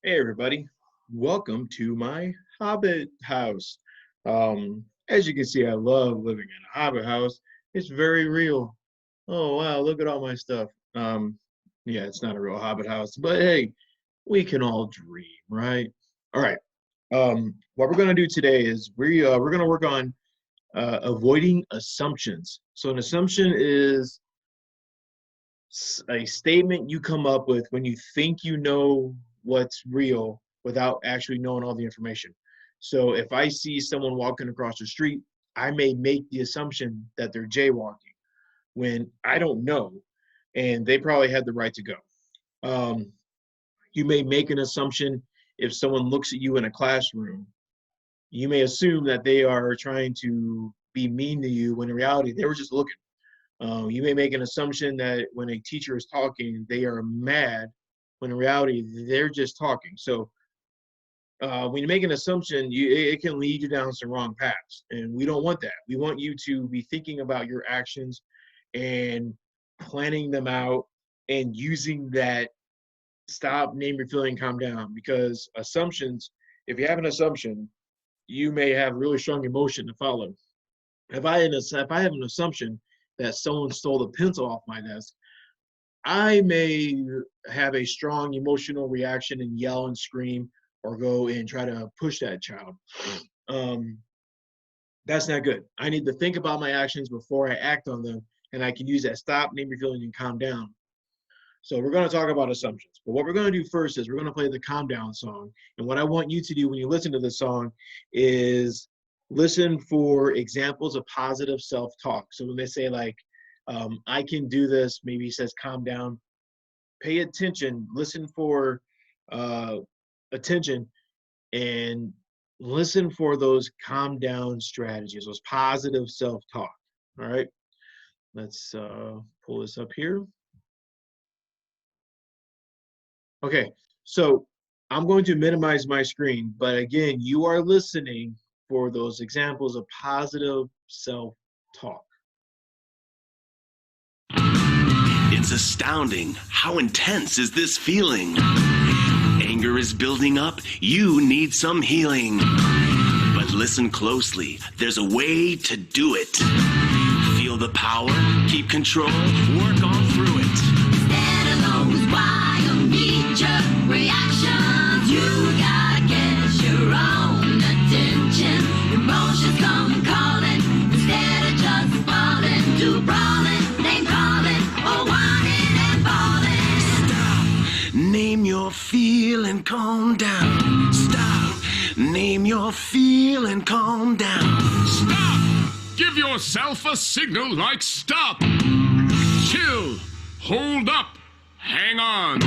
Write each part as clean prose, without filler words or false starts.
Hey everybody, welcome to my Hobbit house. As you can see, I love living in a Hobbit house. It's very real. Oh wow, look at all my stuff. Yeah, it's not a real Hobbit house, but hey, we can all dream, right? All right. What we're gonna do today is we're gonna work on avoiding assumptions. So an assumption is a statement you come up with when you think you know what's real without actually knowing all the information. So if I see someone walking across the street, I may make the assumption that they're jaywalking when I don't know, and they probably had the right to go. Um, you may make an assumption if someone looks at you in a classroom. You may assume that they are trying to be mean to you when in reality they were just looking. You may make an assumption that when a teacher is talking, they are mad, when in reality, they're just talking. So when you make an assumption, it can lead you down some wrong paths. And we don't want that. We want you to be thinking about your actions and planning them out and using that stop, name your feeling, calm down. Because assumptions, if you have an assumption, you may have really strong emotion to follow. If I have an assumption that someone stole the pencil off my desk, I may have a strong emotional reaction and yell and scream or go and try to push that child. Um, that's not good. I need to think about my actions before I act on them, and I can use that stop, name your feeling, and calm down. So we're going to talk about assumptions. But what we're going to do first is we're going to play the calm down song. And what I want you to do when you listen to this song is listen for examples of positive self-talk. So when they say like, I can do this, maybe he says calm down, pay attention, listen for attention, and listen for those calm down strategies, those positive self-talk. All right, let's pull this up here. Okay, so I'm going to minimize my screen, but again, you are listening for those examples of positive self-talk. It's astounding. How intense is this feeling? Anger is building up. You need some healing. But listen closely. There's a way to do it. Feel the power. Keep control. Work on through it. Instead of those wild knee-jerk reactions, you gotta get your own attention. Emotions come calling instead of just falling to brawling, name calling, or whining and falling. Stop. Name your feel and calm down. Stop. Name your feel and calm down. Stop! Give yourself a signal like stop. Chill. Hold up. Hang on.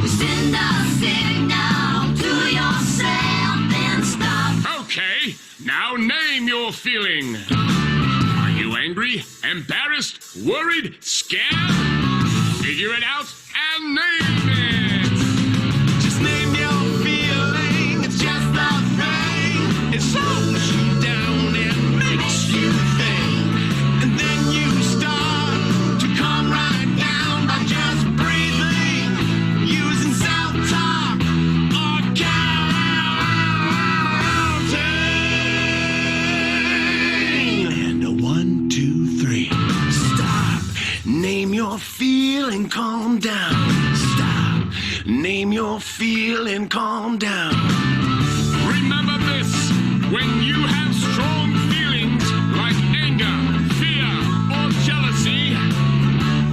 Send a signal to yourself and stop. Okay, now name your feeling. Are you angry, embarrassed, worried, scared? Figure it out and name it. Just name your feeling. It's just a thing. It slows you down and makes you think. And then you start to come right down by just breathing, using self-talk or counting. And a 1, 2, 3. Stop. Name your feel and calm down. Stop. Name your feel and calm down. Remember this, when you have strong feelings like anger, fear, or jealousy,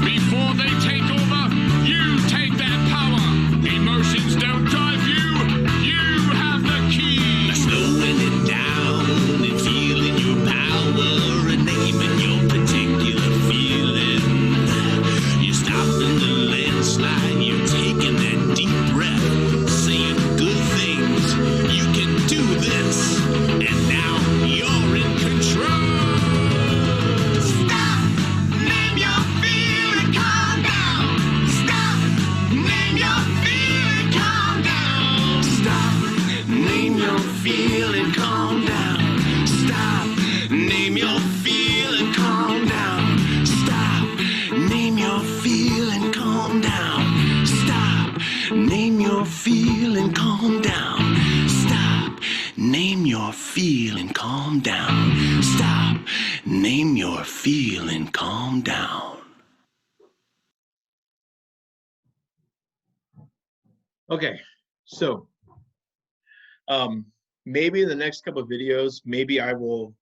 before they take over, you take that power. Emotions don't drive you, you have the key. Slowing it down and feeling your power and naming your particular feeling. You're stopping the landslide, you're taking that deep breath, saying good things. You can do this. And now feel and calm down. Stop, name your feel and calm down. Stop, name your feel and calm down. Okay, so maybe in the next couple of videos, maybe I will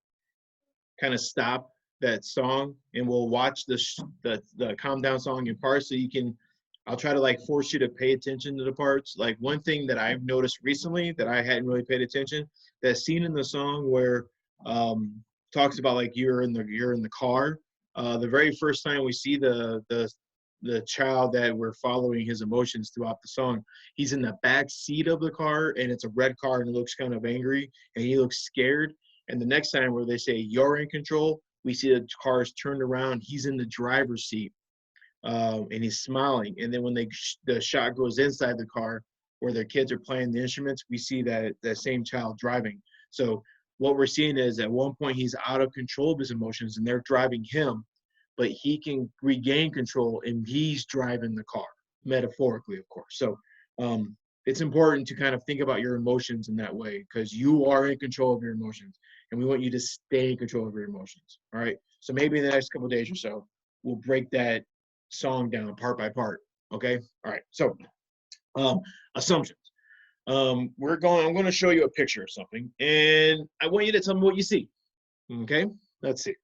kind of stop that song and we'll watch the calm down song in parts so you can, I'll try to like force you to pay attention to the parts. Like one thing that I've noticed recently that I hadn't really paid attention, that scene in the song where talks about like you're in the car. The very first time we see the child that we're following his emotions throughout the song, he's in the back seat of the car and it's a red car and it looks kind of angry and he looks scared. And the next time where they say you're in control, we see the car's turned around, he's in the driver's seat and he's smiling. And then when the shot goes inside the car where their kids are playing the instruments, we see that same child driving. So what we're seeing is at one point he's out of control of his emotions and they're driving him, but he can regain control and he's driving the car, metaphorically, of course. So it's important to kind of think about your emotions in that way because you are in control of your emotions and we want you to stay in control of your emotions. All right. So maybe in the next couple of days or so, we'll break that song down part by part. Okay. All right. So assumptions. I'm going to show you a picture of something and I want you to tell me what you see. Okay. Let's see.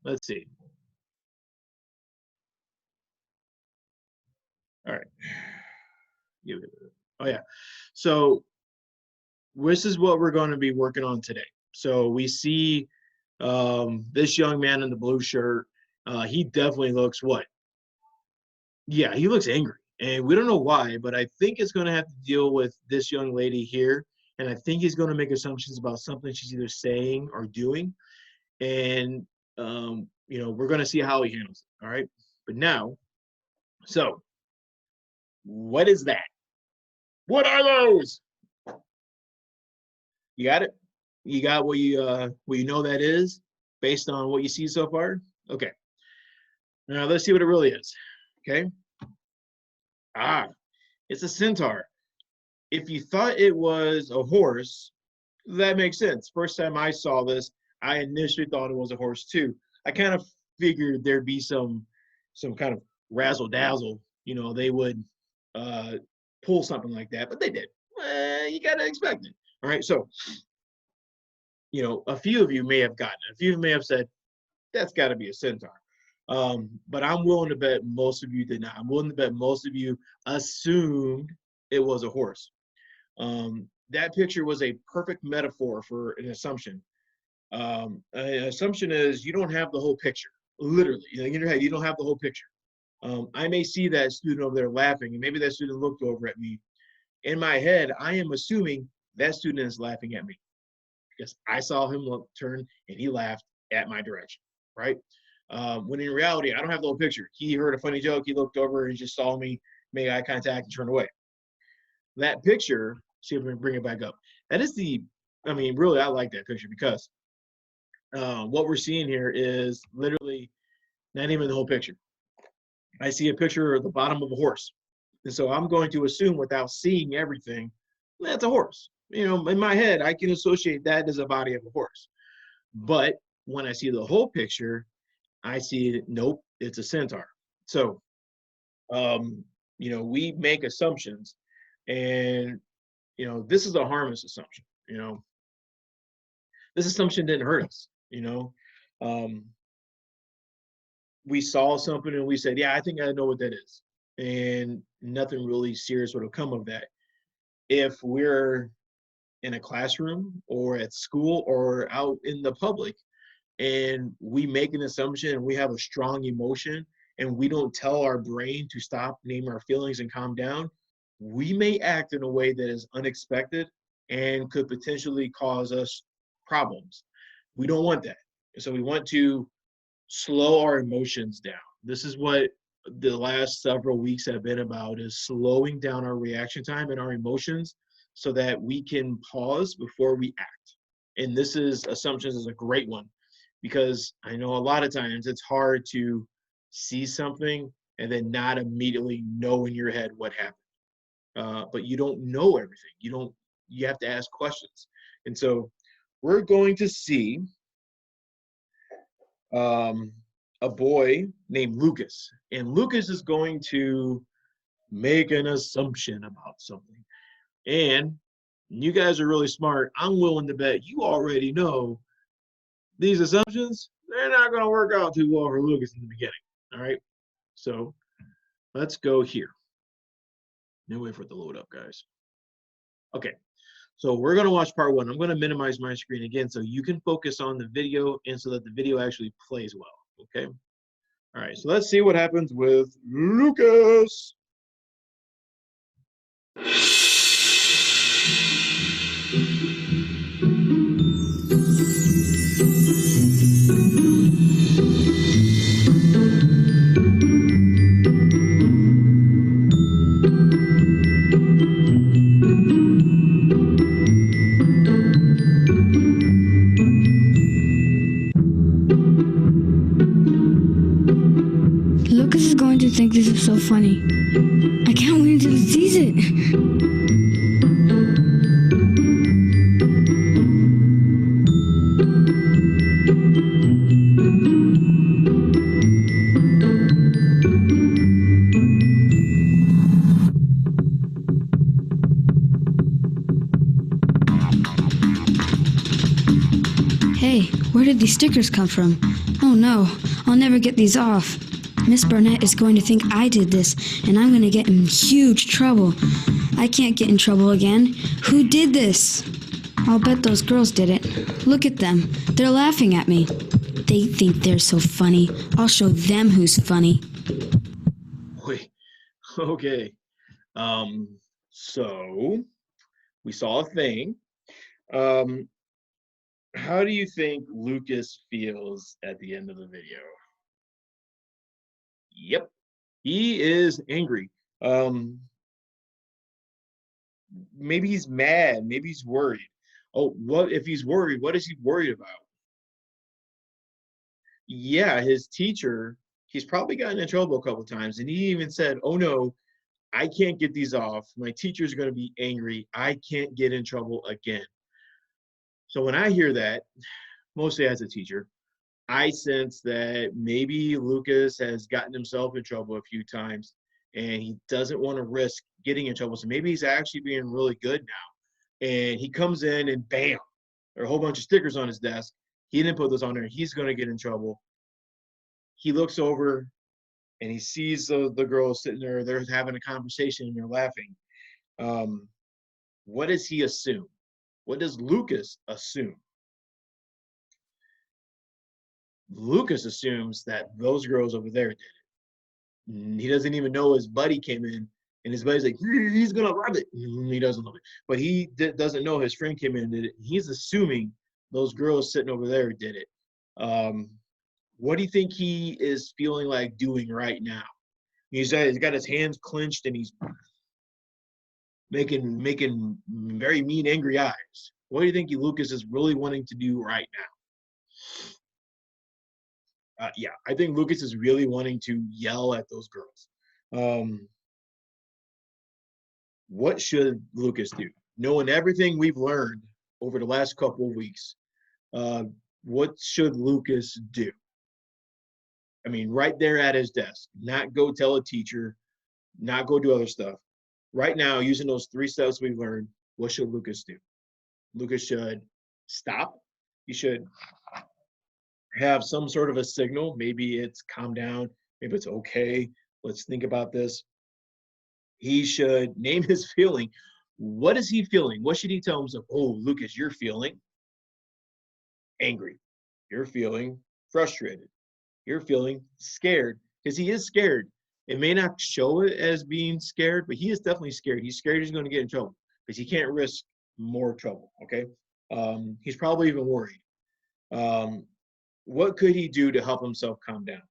Let's see. All right. Oh yeah. So this is what we're going to be working on today. So we see this young man in the blue shirt. He definitely looks what? Yeah, he looks angry. And we don't know why, but I think it's going to have to deal with this young lady here. And I think he's going to make assumptions about something she's either saying or doing. And, we're going to see how he handles it. All right. But now, so what is that? What are those? You got it? You got what you know that is based on what you see so far? Okay. Now let's see what it really is. Okay. It's a centaur. If you thought it was a horse, that makes sense. First time I saw this, I initially thought it was a horse too. I kind of figured there'd be some kind of razzle dazzle. They would pull something like that, but they did. You gotta expect it. All right. So, a few of you may have gotten it. A few of you may have said, that's got to be a centaur. But I'm willing to bet most of you did not. I'm willing to bet most of you assumed it was a horse. That picture was a perfect metaphor for an assumption. An assumption is you don't have the whole picture. Literally, in your head, you don't have the whole picture. I may see that student over there laughing, and maybe that student looked over at me. In my head, I am assuming that student is laughing at me because I saw him turn and he laughed at my direction, right? When in reality, I don't have the whole picture. He heard a funny joke, he looked over and just saw me, made eye contact, and turned away. That picture, see if we can bring it back up. That is really, I like that picture because what we're seeing here is literally not even the whole picture. I see a picture of the bottom of a horse. And so I'm going to assume without seeing everything, that's a horse. In my head, I can associate that as a body of a horse. But when I see the whole picture, I see, nope, it's a centaur. So, we make assumptions and, this is a harmless assumption, this assumption didn't hurt us, we saw something and we said, yeah, I think I know what that is. And nothing really serious would have come of that. If we're in a classroom or at school or out in the public and we make an assumption and we have a strong emotion and we don't tell our brain to stop, name our feelings and calm down, we may act in a way that is unexpected and could potentially cause us problems. We don't want that. So we want to slow our emotions down. This is what the last several weeks have been about, is slowing down our reaction time and our emotions so that we can pause before we act. And assumptions is a great one because I know a lot of times it's hard to see something and then not immediately know in your head what happened. But you don't know everything. You have to ask questions. And so we're going to see a boy named Lucas. And Lucas is going to make an assumption about something. And you guys are really smart. I'm willing to bet you already know these assumptions, they're not going to work out too well for Lucas in the beginning. All right. So let's go here. No wait for it to load up, guys. Okay. So we're going to watch part one. I'm going to minimize my screen again so you can focus on the video and so that the video actually plays well. Okay. All right. So let's see what happens with Lucas. Lucas is going to think this is so funny. I can't wait until he sees it. Hey, where did these stickers come from? Oh no, I'll never get these off. Miss Burnett is going to think I did this, and I'm going to get in huge trouble. I can't get in trouble again. Who did this? I'll bet those girls did it. Look at them. They're laughing at me. They think they're so funny. I'll show them who's funny. Wait, okay. So we saw a thing. How do you think Lucas feels at the end of the video? Yep, he is angry. Maybe he's mad, maybe he's worried. Oh, what if he's worried? What is he worried about? Yeah, his teacher, he's probably gotten in trouble a couple times, and he even said, oh no, I can't get these off. My teacher's going to be angry. I can't get in trouble again. So when I hear that, mostly as a teacher, I sense that maybe Lucas has gotten himself in trouble a few times and he doesn't want to risk getting in trouble. So maybe he's actually being really good now. And he comes in and bam, there are a whole bunch of stickers on his desk. He didn't put those on there. He's going to get in trouble. He looks over and he sees the girls sitting there. They're having a conversation and they're laughing. What does he assume? What does Lucas assume? Lucas assumes that those girls over there did it. He doesn't even know his buddy came in, and his buddy's like, he's going to love it. He doesn't love it. But he doesn't know his friend came in and did it. He's assuming those girls sitting over there did it. What do you think he is feeling like doing right now? He's got his hands clenched, and he's making very mean, angry eyes. What do you think Lucas is really wanting to do right now? Yeah, I think Lucas is really wanting to yell at those girls. What should Lucas do? Knowing everything we've learned over the last couple of weeks, what should Lucas do? I mean, right there at his desk, not go tell a teacher, not go do other stuff. Right now, using those 3 steps we've learned, what should Lucas do? Lucas should stop. He should have some sort of a signal. Maybe it's calm down. Maybe it's okay. Let's think about this. He should name his feeling. What is he feeling? What should he tell himself? Oh, Lucas, you're feeling angry. You're feeling frustrated. You're feeling scared, because he is scared. It may not show it as being scared, but he is definitely scared. He's scared he's going to get in trouble because he can't risk more trouble, okay? He's probably even worried. What could he do to help himself calm down?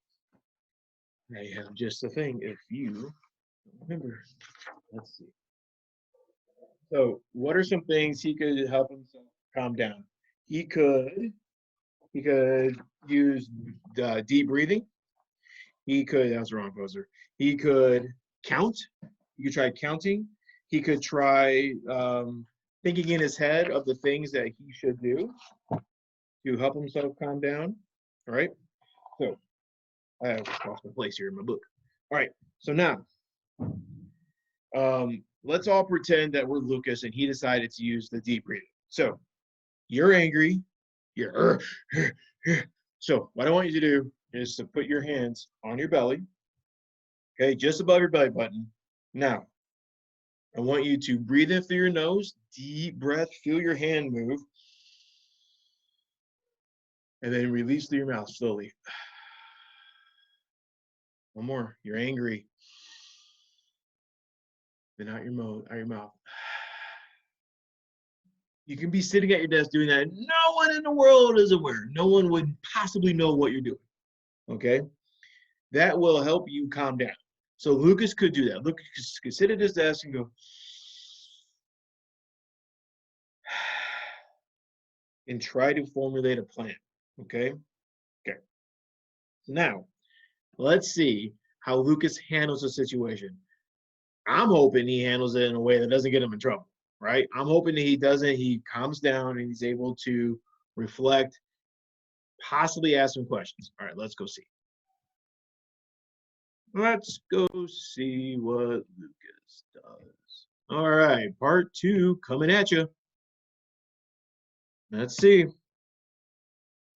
I have just a thing. If you remember, let's see. So what are some things he could help himself calm down? He could use deep breathing. He could, that's the wrong poster. He could count. He could try counting. He could try thinking in his head of the things that he should do to help himself calm down. All right. So I have lost my place here in my book. All right. So now, let's all pretend that we're Lucas and he decided to use the deep breathing. So you're angry. You're so what I want you to do is to put your hands on your belly, okay, just above your belly button. Now, I want you to breathe in through your nose, deep breath, feel your hand move, and then release through your mouth slowly. One more. You're angry. Then out your mouth. You can be sitting at your desk doing that. No one in the world is aware. No one would possibly know what you're doing. Okay? That will help you calm down. So Lucas could do that. Lucas could sit at his desk and go, and try to formulate a plan. Okay? Okay. Now, let's see how Lucas handles the situation. I'm hoping he handles it in a way that doesn't get him in trouble, right? I'm hoping that he calms down and he's able to reflect, possibly ask some questions. All right, let's go see. Let's go see what Lucas does. All right, part 2 coming at you. Let's see.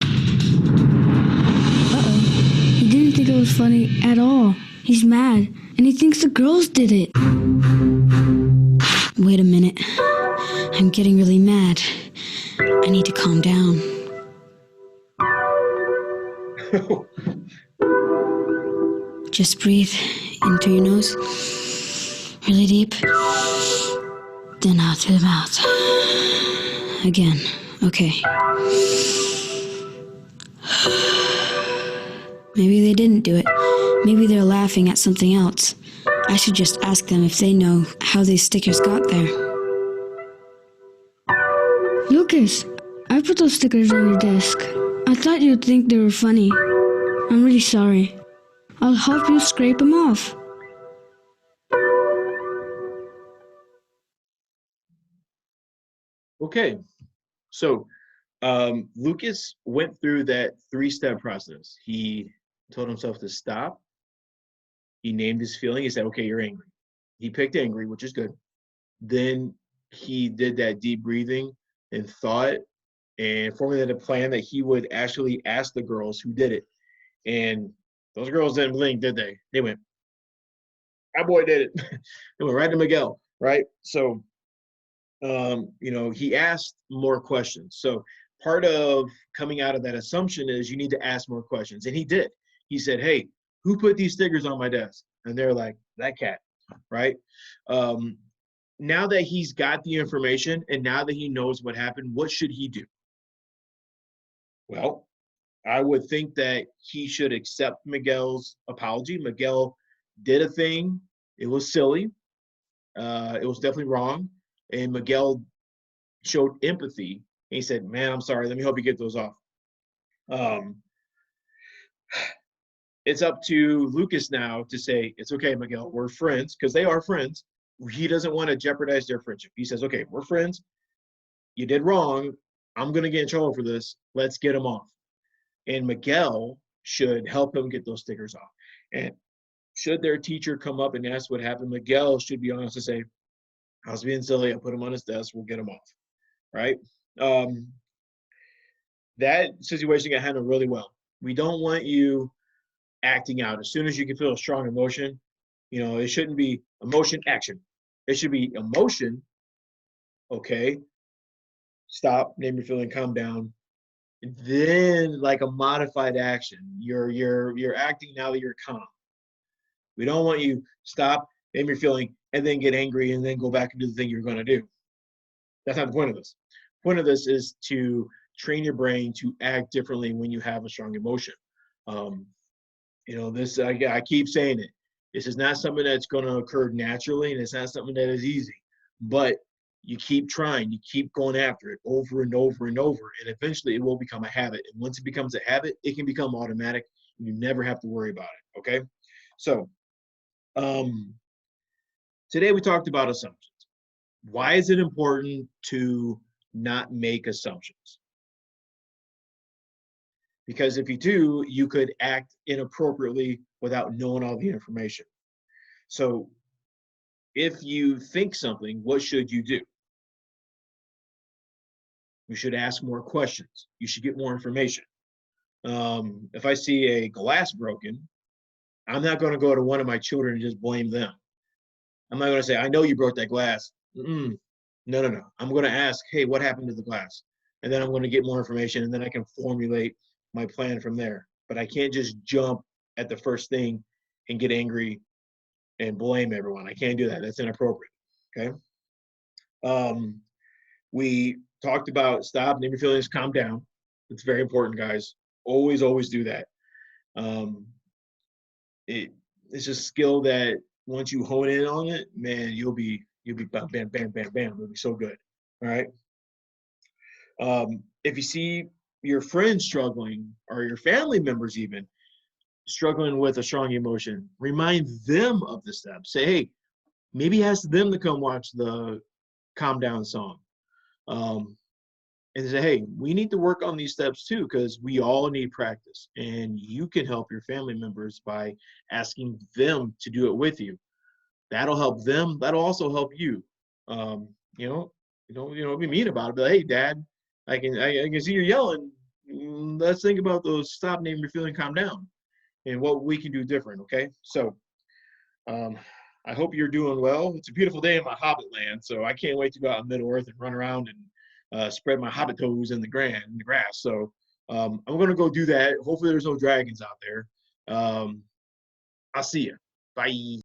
Uh-oh. He didn't think it was funny at all. He's mad, and he thinks the girls did it. Wait a minute. I'm getting really mad. I need to calm down. Just breathe in through your nose, really deep, then out through the mouth. Again. Okay. Maybe they didn't do it. Maybe they're laughing at something else. I should just ask them if they know how these stickers got there. Lucas, I put those stickers on your desk. I thought you'd think they were funny. I'm really sorry. I'll help you scrape them off. Okay, so Lucas went through that 3-step process. He told himself to stop. He named his feeling. He said, okay, you're angry. He picked angry, which is good. Then he did that deep breathing and thought and formulated a plan that he would actually ask the girls who did it. And those girls didn't blink, did they? They went, that boy did it. They went right to Miguel, right? So, he asked more questions. So part of coming out of that assumption is you need to ask more questions. And he did. He said, hey, who put these stickers on my desk? And they're like, that cat, right? Now that he's got the information and now that he knows what happened, what should he do? Well, I would think that he should accept Miguel's apology. Miguel did a thing. It was silly. It was definitely wrong. And Miguel showed empathy. And he said, man, I'm sorry. Let me help you get those off. It's up to Lucas now to say, it's okay, Miguel, we're friends, because they are friends. He doesn't want to jeopardize their friendship. He says, okay, we're friends. You did wrong. I'm going to get in trouble for this. Let's get him off. And Miguel should help him get those stickers off. And should their teacher come up and ask what happened, Miguel should be honest and say, I was being silly. I put him on his desk. We'll get him off, right? That situation got handled really well. We don't want you acting out. As soon as you can feel a strong emotion, it shouldn't be emotion, action. It should be emotion, okay, stop, name your feeling, calm down. Then like a modified action. You're acting now that you're calm. We don't want you stop, name your feeling, and then get angry and then go back and do the thing you're going to do. That's not the point of this. The point of this is to train your brain to act differently when you have a strong emotion. This I keep saying it. This is not something that's going to occur naturally, and it's not something that is easy. But you keep trying, you keep going after it over and over and over, and eventually it will become a habit. And once it becomes a habit, it can become automatic, You never have to worry about it, okay? So today we talked about assumptions. Why is it important to not make assumptions? Because if you do, you could act inappropriately without knowing all the information. So if you think something, what should you do? You should ask more questions. You should get more information. If I see a glass broken, I'm not going to go to one of my children and just blame them. I'm not going to say, I know you broke that glass. No, no, no. I'm going to ask, hey, what happened to the glass? And then I'm going to get more information, and then I can formulate my plan from there. But I can't just jump at the first thing and get angry and blame everyone. I can't do that. That's inappropriate. Okay. We talked about stop, name your feelings, calm down. It's very important, guys. Always, always do that. It's a skill that once you hone in on it, man, you'll be bam, bam, bam, bam, bam. It'll be so good. All right. If you see your friends struggling, or your family members even struggling with a strong emotion, remind them of the steps. Say, hey, maybe ask them to come watch the calm down song. And say, hey, we need to work on these steps too, because we all need practice. And you can help your family members by asking them to do it with you. That'll help them. That'll also help you. Be mean about it. But hey, Dad, I can see you're yelling. Let's think about those stop, name your feeling, calm down, and what we can do different. Okay, so I hope you're doing well. It's a beautiful day in my Hobbit land, so I can't wait to go out in Middle Earth and run around and spread my Hobbit toes in the grass. So I'm gonna go do that. Hopefully, there's no dragons out there. I'll see you. Bye.